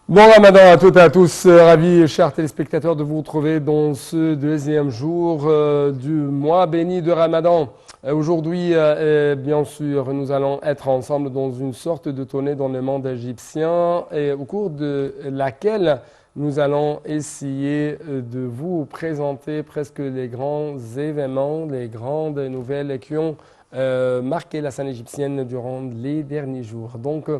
Bon Ramadan à toutes et à tous, ravi chers téléspectateurs de vous retrouver dans ce deuxième jour du mois béni de Ramadan. Aujourd'hui, bien sûr, nous allons être ensemble dans une sorte de tournée dans le monde égyptien et au cours de laquelle nous allons essayer de vous présenter presque les grands événements, les grandes nouvelles qui ont marqué la scène égyptienne durant les derniers jours. Donc,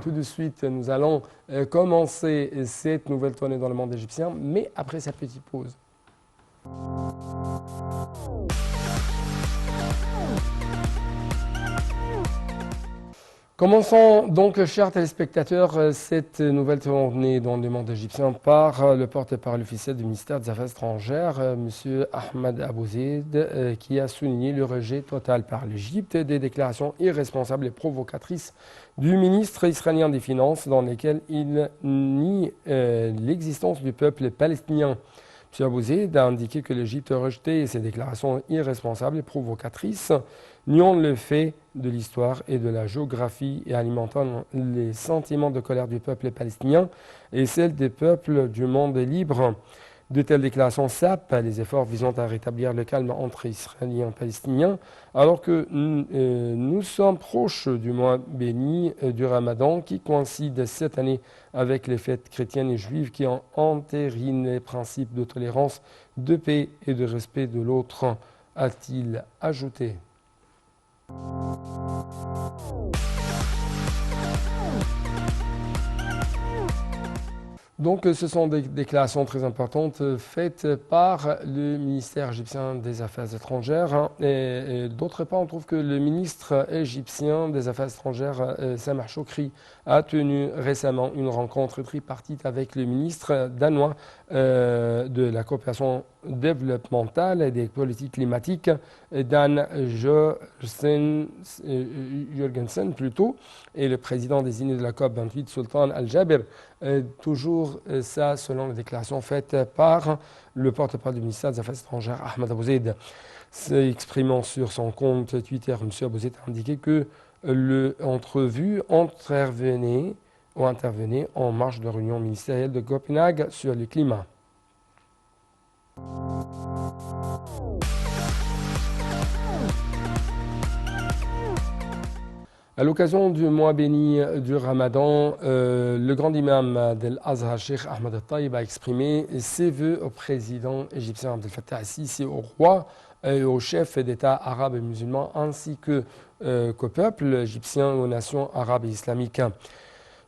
tout de suite, nous allons commencer cette nouvelle tournée dans le monde égyptien, mais après cette petite pause. Commençons donc, chers téléspectateurs, cette nouvelle tournée dans le monde égyptien par le porte-parole officiel du ministère des Affaires étrangères, M. Ahmed Abou-Zeid, qui a souligné le rejet total par l'Égypte des déclarations irresponsables et provocatrices du ministre israélien des Finances dans lesquelles il nie l'existence du peuple palestinien. M. Abou-Zeid a indiqué que l'Égypte rejetait ces déclarations irresponsables et provocatrices, niant le fait de l'histoire et de la géographie et alimentant les sentiments de colère du peuple palestinien et celle des peuples du monde libre. De telles déclarations sapent les efforts visant à rétablir le calme entre Israéliens et Palestiniens, alors que nous sommes proches du mois béni du Ramadan qui coïncide cette année avec les fêtes chrétiennes et juives qui ont entériné les principes de tolérance, de paix et de respect de l'autre, a-t-il ajouté. Donc, ce sont des déclarations très importantes faites par le ministère égyptien des Affaires étrangères. Et d'autre part, on trouve que le ministre égyptien des Affaires étrangères, Sameh Shoukry, a tenu récemment une rencontre tripartite avec le ministre danois de la coopération développementale et des politiques climatiques, Dan Jørgensen plutôt, et le président désigné de la COP28, Sultan Al-Jaber. Toujours ça selon les déclarations faites par le porte-parole du ministère des Affaires étrangères, Ahmed Abou-Zeid. Exprimant sur son compte Twitter, M. Abou-Zeid a indiqué que l'entrevue intervenait en marge de la réunion ministérielle de Copenhague sur le climat. À l'occasion du mois béni du Ramadan, le grand imam d'Al-Azhar, Cheikh Ahmed Al-Taïb, a exprimé ses vœux au président égyptien Abdel Fattah al-Sisi, au roi et aux chefs d'État arabes et musulmans, ainsi qu'au peuple égyptien et aux nations arabes et islamiques.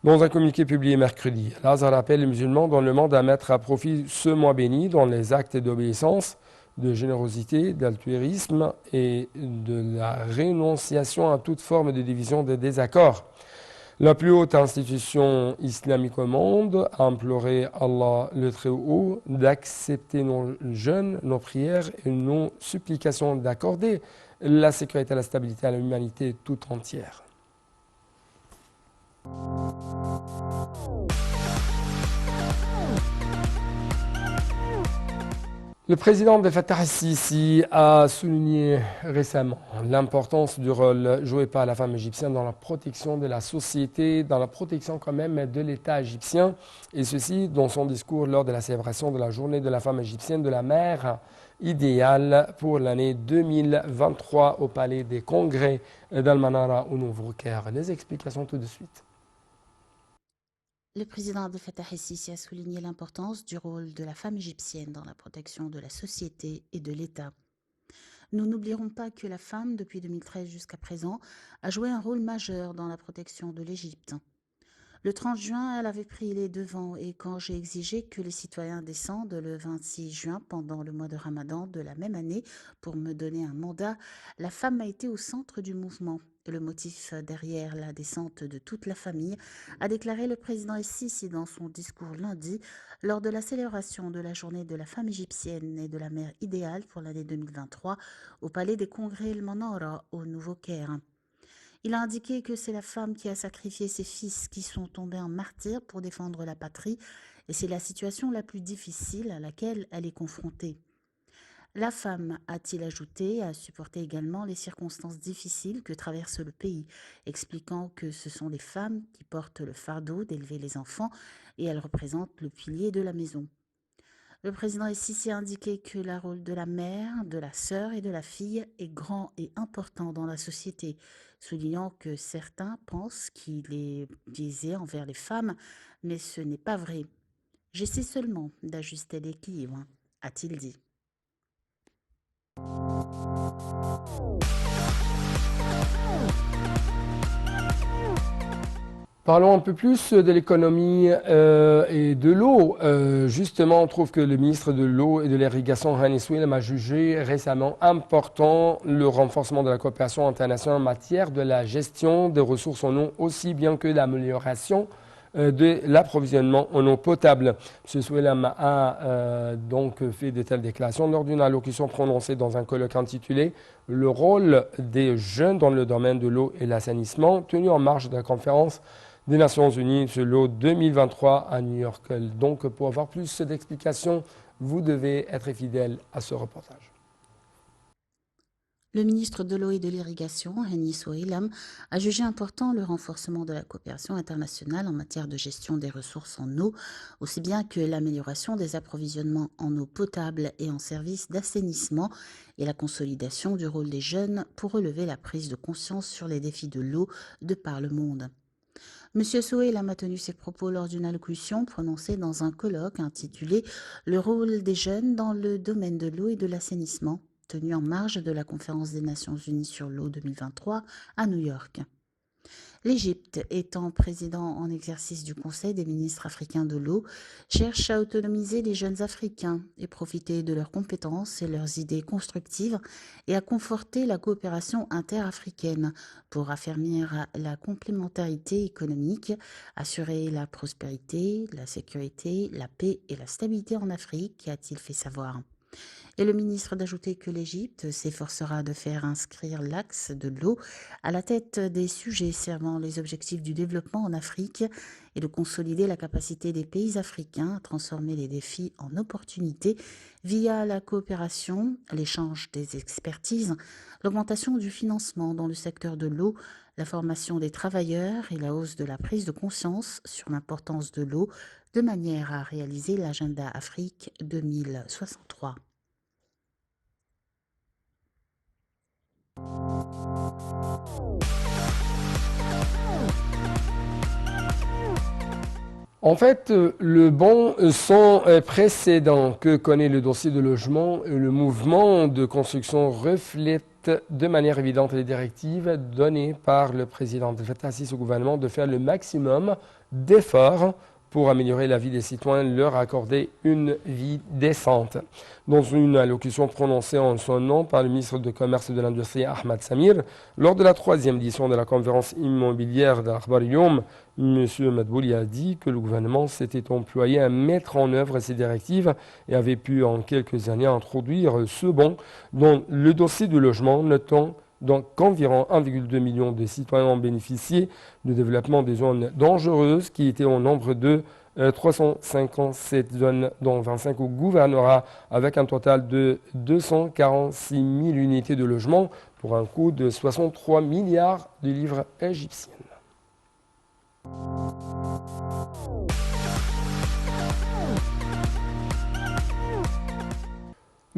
Dans un communiqué publié mercredi, Al-Azhar appelle les musulmans dans le monde à mettre à profit ce mois béni dans les actes d'obéissance, de générosité, d'altruisme et de la rénonciation à toute forme de division, de désaccord. La plus haute institution islamique au monde a imploré Allah le Très-Haut d'accepter nos jeûnes, nos prières et nos supplications, d'accorder la sécurité et la stabilité à l'humanité tout entière. Le président Abdel Fattah el-Sisi a souligné récemment l'importance du rôle joué par la femme égyptienne dans la protection de la société, dans la protection quand même de l'État égyptien, et ceci dans son discours lors de la célébration de la journée de la femme égyptienne de la mère idéale pour l'année 2023 au Palais des Congrès d'Al-Manara au Nouveau-Caire. Les explications tout de suite. Le président Abdel Fattah el-Sisi a souligné l'importance du rôle de la femme égyptienne dans la protection de la société et de l'État. Nous n'oublierons pas que la femme, depuis 2013 jusqu'à présent, a joué un rôle majeur dans la protection de l'Égypte. Le 30 juin, elle avait pris les devants et quand j'ai exigé que les citoyens descendent le 26 juin pendant le mois de Ramadan de la même année pour me donner un mandat, la femme a été au centre du mouvement. Le motif derrière la descente de toute la famille, a déclaré le président el-Sisi dans son discours lundi lors de la célébration de la journée de la femme égyptienne et de la mère idéale pour l'année 2023 au Palais des Congrès El-Manara au Nouveau-Caire. Il a indiqué que c'est la femme qui a sacrifié ses fils qui sont tombés en martyrs pour défendre la patrie et c'est la situation la plus difficile à laquelle elle est confrontée. La femme, a-t-il ajouté, a supporté également les circonstances difficiles que traverse le pays, expliquant que ce sont les femmes qui portent le fardeau d'élever les enfants et elles représentent le pilier de la maison. Le président el-Sisi a indiqué que le rôle de la mère, de la sœur et de la fille est grand et important dans la société, soulignant que certains pensent qu'il est biaisé envers les femmes, mais ce n'est pas vrai. J'essaie seulement d'ajuster l'équilibre, a-t-il dit. Parlons un peu plus de l'économie et de l'eau. Justement, on trouve que le ministre de l'eau et de l'irrigation, Hani Souilem, a jugé récemment important le renforcement de la coopération internationale en matière de la gestion des ressources en eau, aussi bien que l'amélioration de l'approvisionnement en eau potable. M. Souilem a donc fait de telles déclarations lors d'une allocution prononcée dans un colloque intitulé « Le rôle des jeunes dans le domaine de l'eau et l'assainissement » tenu en marge de la conférence des Nations Unies sur l'eau 2023 à New York. Donc, pour avoir plus d'explications, vous devez être fidèle à ce reportage. Le ministre de l'eau et de l'irrigation, Hani Souilem, a jugé important le renforcement de la coopération internationale en matière de gestion des ressources en eau, aussi bien que l'amélioration des approvisionnements en eau potable et en services d'assainissement et la consolidation du rôle des jeunes pour relever la prise de conscience sur les défis de l'eau de par le monde. M. Souilem a tenu ses propos lors d'une allocution prononcée dans un colloque intitulé « Le rôle des jeunes dans le domaine de l'eau et de l'assainissement » tenu en marge de la conférence des Nations Unies sur l'eau 2023 à New York. L'Égypte, étant président en exercice du Conseil des ministres africains de l'eau, cherche à autonomiser les jeunes Africains et profiter de leurs compétences et leurs idées constructives et à conforter la coopération interafricaine pour affermir la complémentarité économique, assurer la prospérité, la sécurité, la paix et la stabilité en Afrique, a-t-il fait savoir. Et le ministre d'ajouter que l'Égypte s'efforcera de faire inscrire l'axe de l'eau à la tête des sujets servant les objectifs du développement en Afrique et de consolider la capacité des pays africains à transformer les défis en opportunités via la coopération, l'échange des expertises, l'augmentation du financement dans le secteur de l'eau, la formation des travailleurs et la hausse de la prise de conscience sur l'importance de l'eau de manière à réaliser l'agenda Afrique 2063. En fait, le bon son précédent que connaît le dossier de logement, le mouvement de construction reflète de manière évidente les directives données par le président Abdel Fattah el-Sisi au gouvernement de faire le maximum d'efforts pour améliorer la vie des citoyens, leur accorder une vie décente. Dans une allocution prononcée en son nom par le ministre du Commerce et de l'Industrie Ahmad Samir, lors de la 3e édition de la conférence immobilière d'Akhbar Youm, M. Madbouli a dit que le gouvernement s'était employé à mettre en œuvre ces directives et avait pu en quelques années introduire ce bon dans le dossier du logement, notant donc qu'environ 1,2 million de citoyens ont bénéficié du développement des zones dangereuses qui étaient au nombre de 357 zones, dont 25 au gouvernorat, avec un total de 246 000 unités de logement pour un coût de 63 milliards de livres égyptiennes.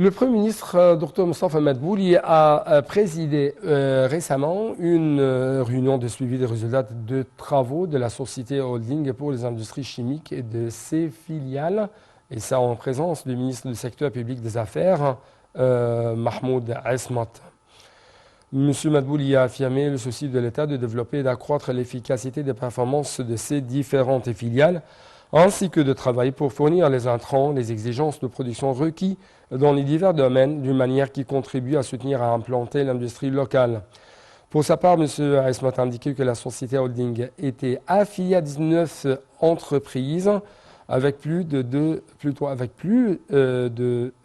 Le Premier ministre, Dr Moustapha Madbouli, a présidé récemment une réunion de suivi des résultats de travaux de la société holding pour les industries chimiques et de ses filiales, et ça en présence du ministre du secteur public des affaires, Mahmoud Esmat. M. Madbouli a affirmé le souci de l'État de développer et d'accroître l'efficacité des performances de ces différentes filiales, ainsi que de travailler pour fournir les intrants, les exigences de production requis dans les divers domaines d'une manière qui contribue à soutenir et à implanter l'industrie locale. Pour sa part, M. Esmat a indiqué que la société holding était affiliée à 19 entreprises avec plus de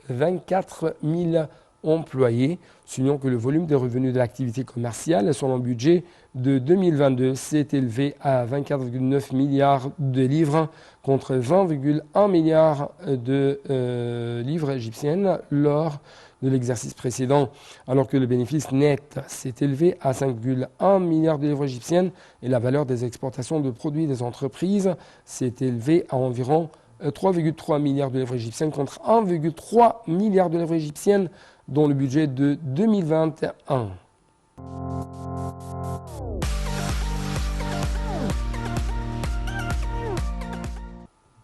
24 000 employés, soulignant que le volume des revenus de l'activité commerciale selon le budget de 2022 s'est élevé à 24,9 milliards de livres contre 20,1 milliards de livres égyptiennes lors de l'exercice précédent, alors que le bénéfice net s'est élevé à 5,1 milliards de livres égyptiennes et la valeur des exportations de produits des entreprises s'est élevée à environ 3,3 milliards de livres égyptiennes contre 1,3 milliard de livres égyptiennes dans le budget de 2021.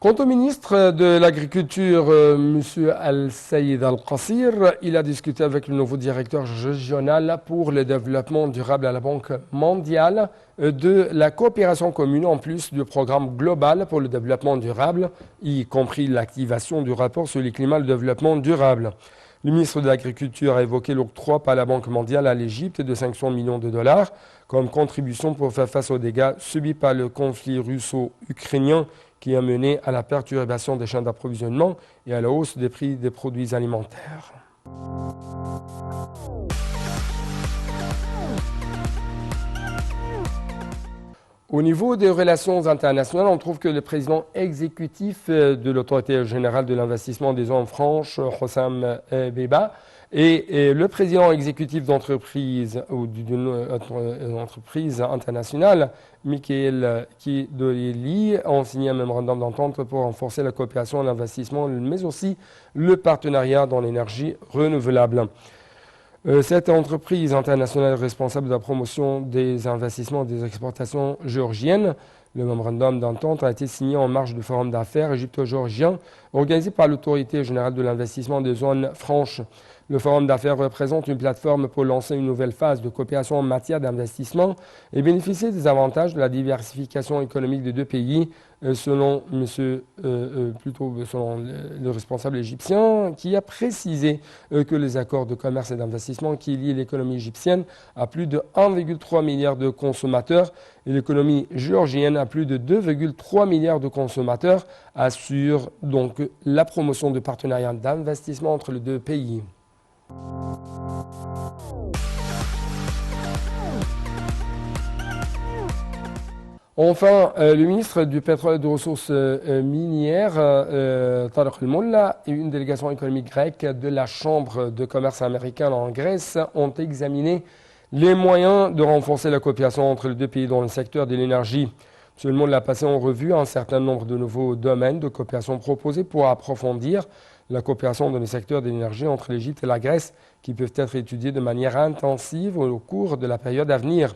Quant au ministre de l'Agriculture, M. Al-Saïd Al-Qassir, il a discuté avec le nouveau directeur régional pour le développement durable à la Banque mondiale de la coopération commune en plus du programme global pour le développement durable, y compris l'activation du rapport sur le climat et le développement durable. Le ministre de l'Agriculture a évoqué l'octroi par la Banque mondiale à l'Égypte de 500 millions de dollars comme contribution pour faire face aux dégâts subis par le conflit russo-ukrainien qui a mené à la perturbation des chaînes d'approvisionnement et à la hausse des prix des produits alimentaires. Au niveau des relations internationales, on trouve que le président exécutif de l'Autorité générale de l'investissement des zones franches, Hossam Beba, et le président exécutif d'entreprise ou d'une entreprise internationale, Michael Kidoli, ont signé un mémorandum d'entente pour renforcer la coopération en investissement, mais aussi le partenariat dans l'énergie renouvelable. Cette entreprise internationale est responsable de la promotion des investissements et des exportations géorgiennes. Le mémorandum d'entente a été signé en marge du forum d'affaires égypto-géorgien organisé par l'Autorité générale de l'investissement des zones franches. Le forum d'affaires représente une plateforme pour lancer une nouvelle phase de coopération en matière d'investissement et bénéficier des avantages de la diversification économique des deux pays, selon le responsable égyptien, qui a précisé que les accords de commerce et d'investissement qui lient l'économie égyptienne à plus de 1,3 milliard de consommateurs et l'économie géorgienne à plus de 2,3 milliards de consommateurs assurent donc la promotion de partenariats d'investissement entre les deux pays. Enfin, le ministre du pétrole et des ressources minières, Tarek El-Molla, et une délégation économique grecque de la Chambre de commerce américaine en Grèce ont examiné les moyens de renforcer la coopération entre les deux pays dans le secteur de l'énergie. M. El-Molla a passé en revue un certain nombre de nouveaux domaines de coopération proposés pour approfondir la coopération dans le secteur de l'énergie entre l'Égypte et la Grèce qui peuvent être étudiés de manière intensive au cours de la période à venir.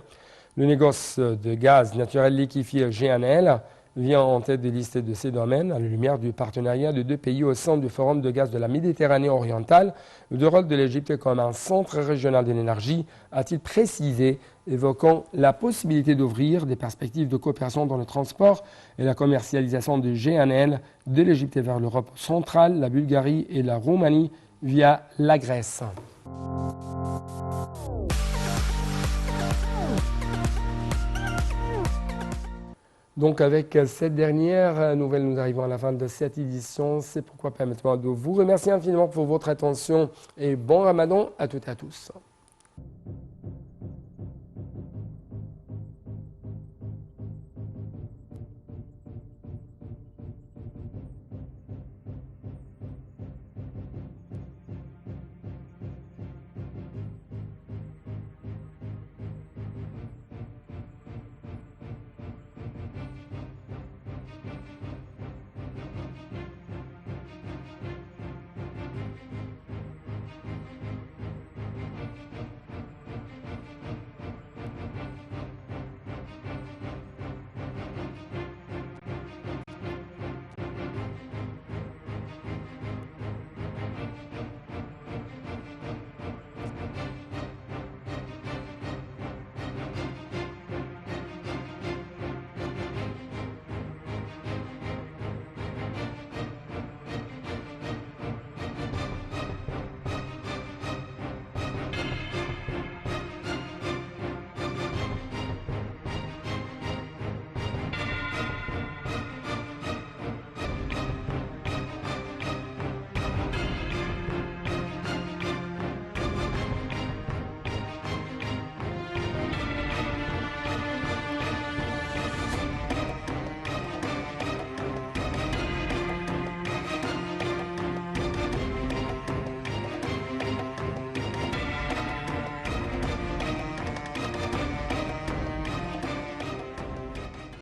Le négoce de gaz naturel liquéfié GNL vient en tête des listes de ces domaines à la lumière du partenariat de deux pays au sein du Forum de gaz de la Méditerranée orientale. Le rôle de l'Égypte comme un centre régional de l'énergie a-t-il précisé, évoquant la possibilité d'ouvrir des perspectives de coopération dans le transport et la commercialisation de GNL de l'Égypte vers l'Europe centrale, la Bulgarie et la Roumanie via la Grèce. Donc avec cette dernière nouvelle, nous arrivons à la fin de cette édition. C'est pourquoi permettez-moi de vous remercier infiniment pour votre attention et bon Ramadan à toutes et à tous.